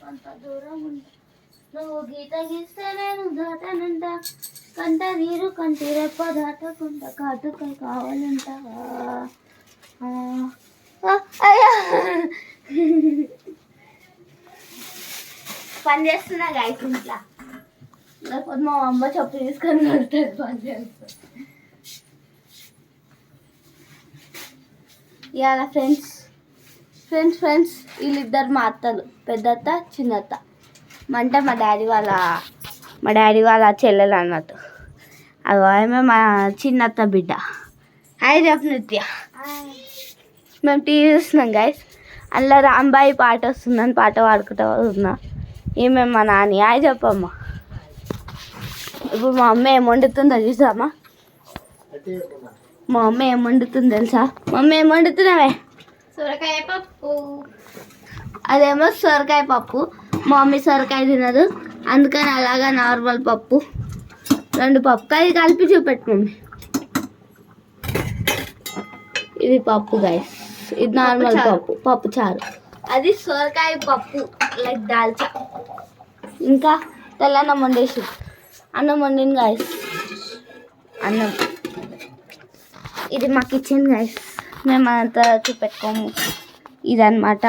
అంత దూరం ఉంటా, నువ్వు గీత గీస్తే నేను దాటానంట, కంట నీరు కంటి రెప్ప దాటకుండా కాటుకై కావాలంట. అయ్యా పని చేస్తున్నా గాయస్ ఇంట్లో, లేకపోతే మా అమ్మ చెప్పు తీసుకొని వెళ్తాడు పని చేస్తా. ఇవాళ ఫ్రెండ్స్ వీళ్ళిద్దరు మా అత్తలు, పెద్దత్త చిన్నత్త. అంటే మా డాడీ వాళ్ళ చెల్లెలు అన్నట్టు. అది ఆమె మా చిన్నత్త బిడ్డ. హాయ్ చెప్పు నిత్య. మేము టీవీ చూస్తున్నాం గైస్, అందులో రాంబాయి పాట వస్తుందని పాట పాడుకుంటా ఉన్నా. ఈమె మా నాని. హాయ్ చెప్పమ్మా. ఇప్పుడు మా అమ్మ ఏం వండుతుందో చూసామా? మా అమ్మ ఏం వండుతుంది తెలుసా? మమ్మీ ఏం వండుతున్నావే? సొరకాయ పప్పు. అదేమో సొరకాయ పప్పు. మా మమ్మీ సొరకాయ తినదు, అందుకని అలాగా నార్మల్ పప్పు, 2 పప్పుకాయలు కలిపి చూపెట్టు మమ్మీ. ఇది పప్పు గైస్, ఇది నార్మల్ పప్పు చారు. అది సొరకాయ పప్పు లైక్ దాల్చా. ఇంకా తెల్లన్నం వండేసి, అన్నం వండింది గైస్. అన్నం ఇది మా కిచెన్ గైస్, మేము అంతా చూపెట్టుకోము. ఇదన్నమాట.